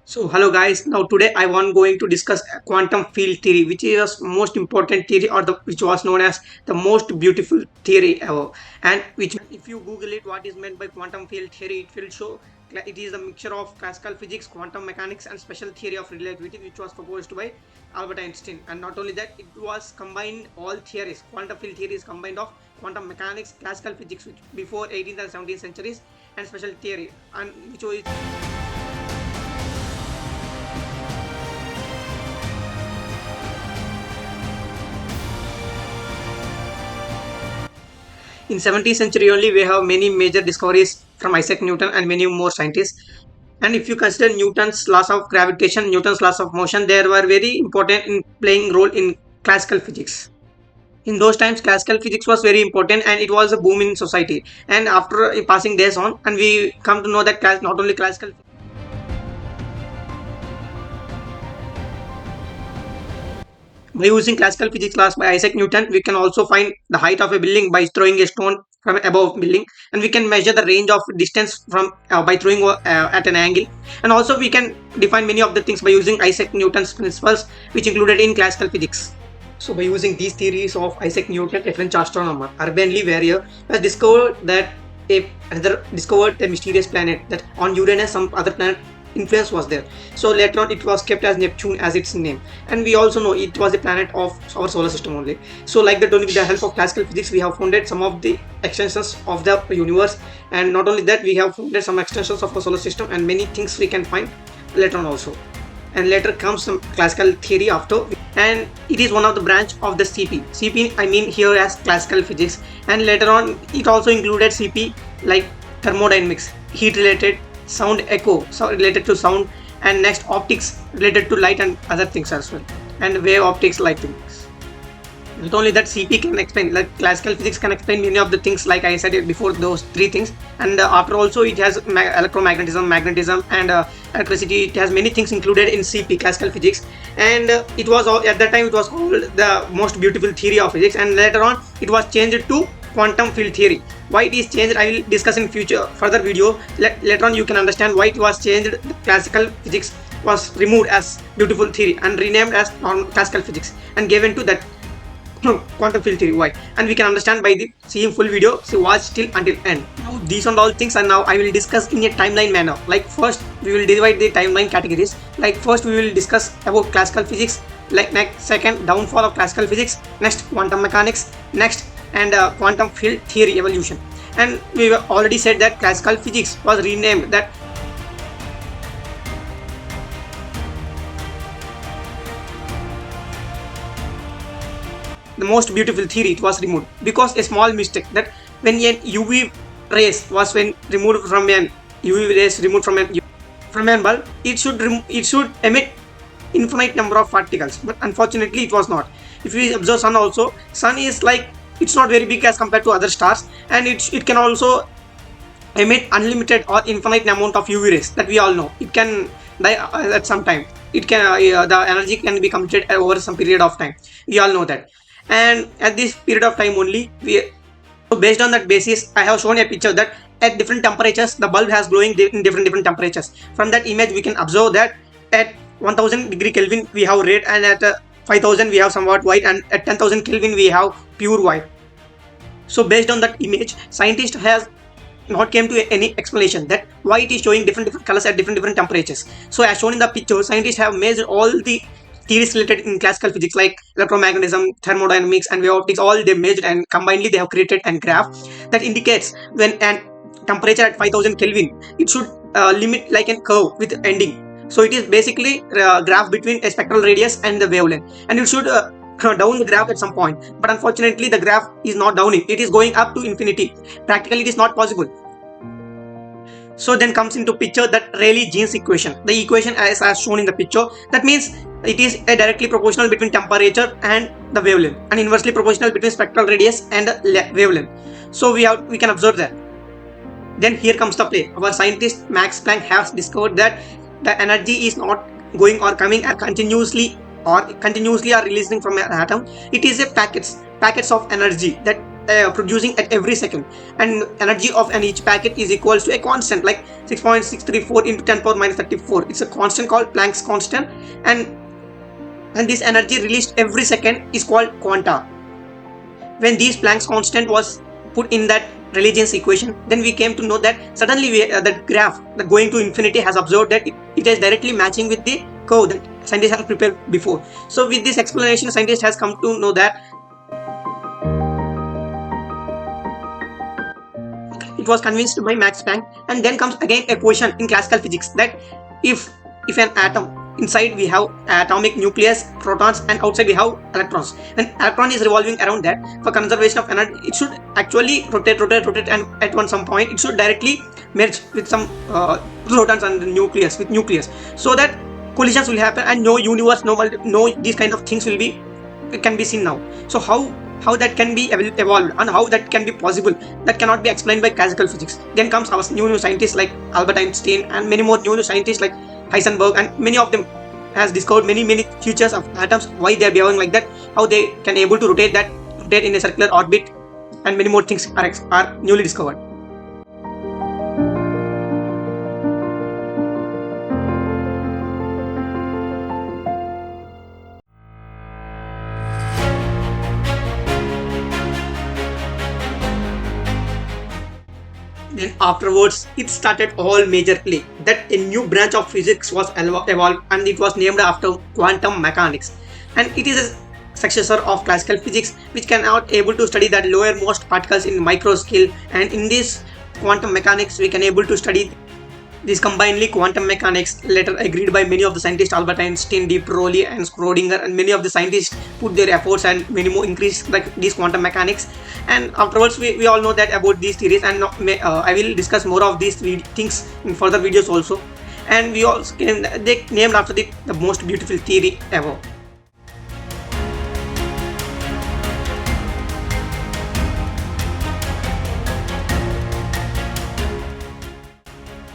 So hello guys, now today I want going to discuss quantum field theory, which is the most important theory or which was known as the most beautiful theory ever. And which if you Google it, what is meant by quantum field theory, it will show it is a mixture of classical physics, quantum mechanics and special theory of relativity, which was proposed by Albert Einstein. And not only that, it was combined all theories. Quantum field theory is combined of quantum mechanics, classical physics, which before 18th and 17th centuries, and special theory, and which was in 17th century only we have many major discoveries from Isaac Newton and many more scientists. And if you consider Newton's laws of gravitation, Newton's laws of motion, they were very important in playing role in classical physics. In those times, classical physics was very important and it was a boom in society. And after passing days on, and we come to know that not only classical. By using classical physics laws by Isaac Newton, we can also find the height of a building by throwing a stone from above building, and we can measure the range of distance from by throwing at an angle. And also we can define many of the things by using Isaac Newton's principles, which included in classical physics. So by using these theories of Isaac Newton, a French astronomer, Urbain Le Verrier, has discovered that discovered a mysterious planet that on Uranus, some other planet influence was there. So later on it was kept as Neptune as its name, and we also know it was a planet of our solar system only. So like that, only with the help of classical physics we have founded some of the extensions of the universe, and not only that, we have founded some extensions of our solar system and many things we can find later on also. And later comes some classical theory after, and it is one of the branch of the CP I mean here as classical physics. And later on it also included CP like thermodynamics, heat related, sound echo, so related to sound, and next optics related to light and other things as well, and wave optics like things. Not only that, CP can explain, like classical physics can explain many of the things like I said before, those three things. And after also it has electromagnetism, magnetism, and electricity. It has many things included in CP, classical physics. And it was at that time it was called the most beautiful theory of physics, and later on it was changed to quantum field theory. Why it is changed, I will discuss in future further video. Later on you can understand why it was changed. The classical physics was removed as beautiful theory and renamed as classical physics and given to that quantum field theory. Why? And we can understand by the seeing full video. So watch till until end. Now these and all things, and now I will discuss in a timeline manner. Like first we will divide the timeline categories. Like first we will discuss about classical physics, like next second downfall of classical physics, next quantum mechanics, next and quantum field theory evolution. And we already said that classical physics was renamed that the most beautiful theory. It was removed because a small mistake, that when an UV rays was when removed from an UV rays removed from an bulb, it should emit infinite number of particles, but unfortunately it was not. If we observe sun also, sun is like, it's not very big as compared to other stars, and it can also emit unlimited or infinite amount of UV rays, that we all know. It can die at some time. It can the energy can be completed over some period of time. We all know that. And at this period of time only, so based on that basis, I have shown a picture that at different temperatures the bulb has glowing in different temperatures. From that image we can observe that at 1000 degree Kelvin we have red, and at 5000 we have somewhat white, and at 10,000 Kelvin we have pure white. So based on that image, scientist has not came to any explanation that why it is showing different colors at different temperatures. So as shown in the picture, scientists have measured all the theories related in classical physics like electromagnetism, thermodynamics, and wave optics. All they measured, and combinedly they have created a graph that indicates when an temperature at 5000 Kelvin, it should limit like a curve with ending. So it is basically a graph between a spectral radius and the wavelength, and it should down the graph at some point. But unfortunately the graph is not downing, it is going up to infinity. Practically it is not possible. So then comes into picture that Rayleigh-Jeans equation, the equation as shown in the picture. That means it is a directly proportional between temperature and the wavelength, and inversely proportional between spectral radius and the wavelength. So we can observe that. Then here comes the play. Our scientist Max Planck has discovered that the energy is not going or coming continuously or releasing from an atom. It is a packets of energy that producing at every second, and energy of an each packet is equals to a constant like 6.634 into 10 power minus 34. It's a constant called Planck's constant, and this energy released every second is called quanta. When this Planck's constant was put in that Rayleigh's equation, then we came to know that suddenly that graph that going to infinity has observed that it is directly matching with the curve that scientists have prepared before. So with this explanation, scientist has come to know that it was convinced by Max Planck. And then comes again a question in classical physics that if an atom, inside we have atomic nucleus, protons, and outside we have electrons, and electron is revolving around that. For conservation of energy, it should actually rotate, and at some point it should directly merge with some protons and nucleus, so that collisions will happen and no universe, no these kind of things can be seen now. So how that can be evolved and how that can be possible, that cannot be explained by classical physics. Then comes our new scientists like Albert Einstein and many more new scientists like Heisenberg, and many of them has discovered many features of atoms, why they are behaving like that, how they can able to rotate in a circular orbit, and many more things are newly discovered. Then afterwards, it started all majorly that a new branch of physics was evolved, and it was named after quantum mechanics. And it is a successor of classical physics, which cannot able to study that lowermost particles in micro scale. And in this quantum mechanics, we can able to study this combinedly quantum mechanics, later agreed by many of the scientists, Albert Einstein, de Broglie, and Schrödinger, and many of the scientists put their efforts and many more increased like this quantum mechanics. And afterwards, we all know that about these theories, and I will discuss more of these things in further videos also. And we also they named after the most beautiful theory ever.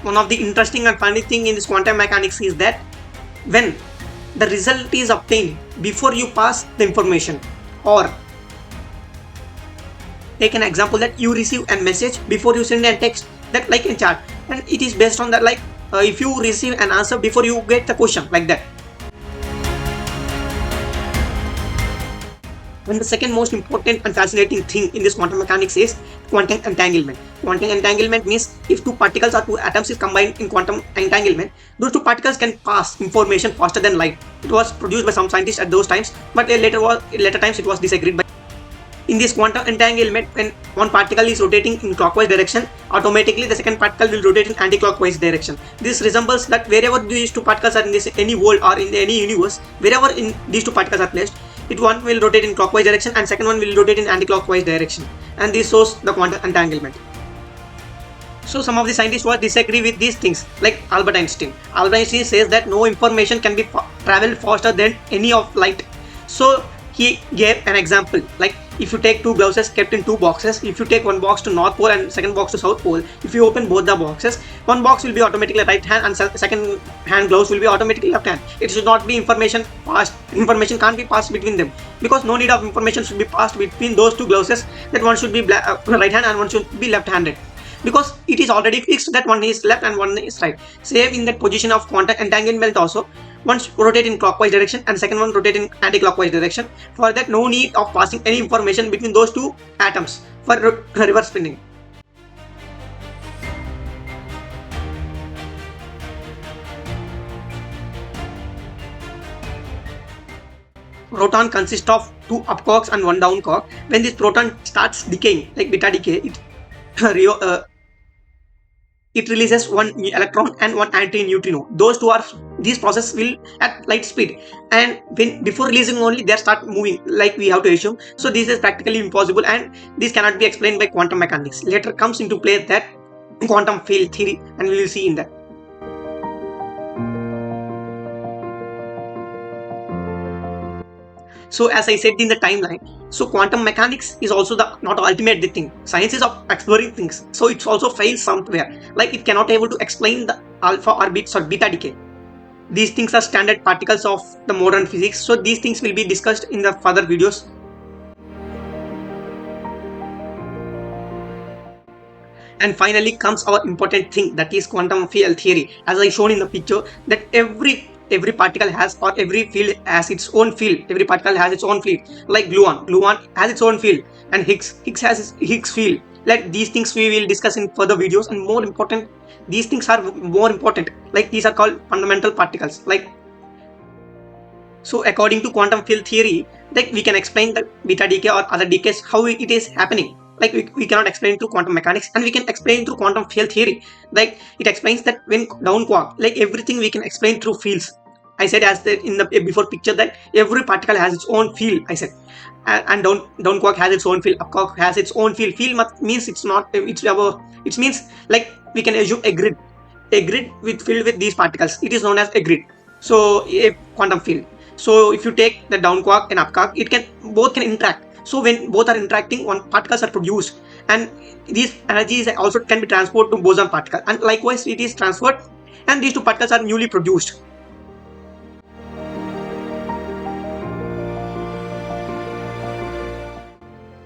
One of the interesting and funny thing in this quantum mechanics is that when the result is obtained before you pass the information, or take an example that you receive a message before you send a text, that like in chat, and it is based on that like if you receive an answer before you get the question, like that. And the second most important and fascinating thing in this quantum mechanics is quantum entanglement. Quantum entanglement means if two particles or two atoms is combined in quantum entanglement, those two particles can pass information faster than light. It was produced by some scientists at those times, but later times it was disagreed by. In this quantum entanglement, when one particle is rotating in clockwise direction, automatically the second particle will rotate in anti-clockwise direction. This resembles that wherever these two particles are in any world or in any universe, wherever in these two particles are placed, one will rotate in clockwise direction and second one will rotate in anti-clockwise direction, and this shows the quantum entanglement. So some of the scientists who disagree with these things, like Albert Einstein. Albert Einstein says that no information can be travel faster than any of light. So he gave an example, like if you take two blouses kept in two boxes, if you take one box to North Pole and second box to South Pole, if you open both the boxes, one box will be automatically right hand and second hand gloves will be automatically left hand. It should not be information can't be passed between them, because no need of information should be passed between those two blouses, that one should be right hand and one should be left handed, because it is already fixed that one is left and one is right. Same in that position of quantum entanglement also, one rotate in clockwise direction and second one rotate in anti-clockwise direction. For that, no need of passing any information between those two atoms for reverse spinning. Proton consists of two up quarks and one down quark. When this proton starts decaying, like beta decay, it releases one electron and one anti-neutrino. These processes will at light speed, and before releasing only they start moving, like we have to assume. So this is practically impossible, and this cannot be explained by quantum mechanics. Later comes into play that quantum field theory, and we will see in that. So as I said in the timeline, so quantum mechanics is also not ultimate the thing. Science is of exploring things, so it also fails somewhere. Like it cannot able to explain the alpha orbits or beta decay. These things are standard particles of the modern physics. So these things will be discussed in the further videos. And finally comes our important thing, that is quantum field theory. As I shown in the picture, that every particle has, or every field has its own field. Every particle has its own field. Like gluon has its own field, and Higgs has its Higgs field. Like these things we will discuss in further videos. And more important, these things are more important. Like these are called fundamental particles. Like, so according to quantum field theory, like we can explain the beta decay or other decays how it is happening. Like we cannot explain through quantum mechanics, and we can explain through quantum field theory. Like it explains that when down quark, like everything we can explain through fields. I said as the in the before picture that every particle has its own field. I said, and down quark has its own field, up quark has its own field. Means it's not, it's our, it means like we can assume a grid with filled with these particles. It is known as a grid. So a quantum field. So if you take the down quark and up quark, it can, both can interact. So when both are interacting, one particles are produced, and these energies also can be transferred to boson particle, and likewise it is transferred, and these two particles are newly produced.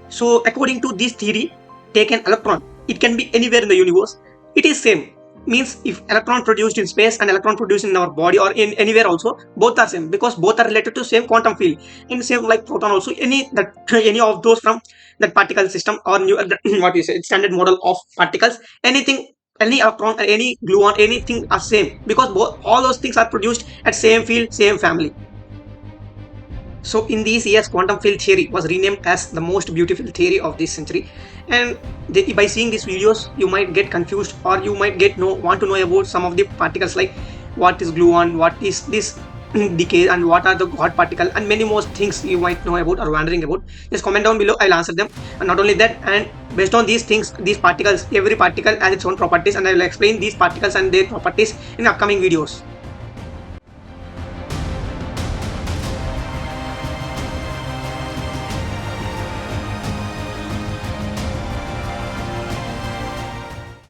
So according to this theory, take an electron. It can be anywhere in the universe. It is same. Means if electron produced in space and electron produced in our body or in anywhere also, both are same, because both are related to same quantum field. In same like proton also, any that any of those from that particle system or new what you say standard model of particles, anything, any electron or any gluon, anything are same, because both all those things are produced at same field, same family. So in these years, quantum field theory was renamed as the most beautiful theory of this century. And by seeing these videos, you might get confused, or you might want to know about some of the particles, like what is gluon, what is this decay, and what are the hot particle, and many more things you might know about or wondering about. Just comment down below, I'll answer them. And not only that, and based on these things, these particles, every particle has its own properties, and I will explain these particles and their properties in upcoming videos.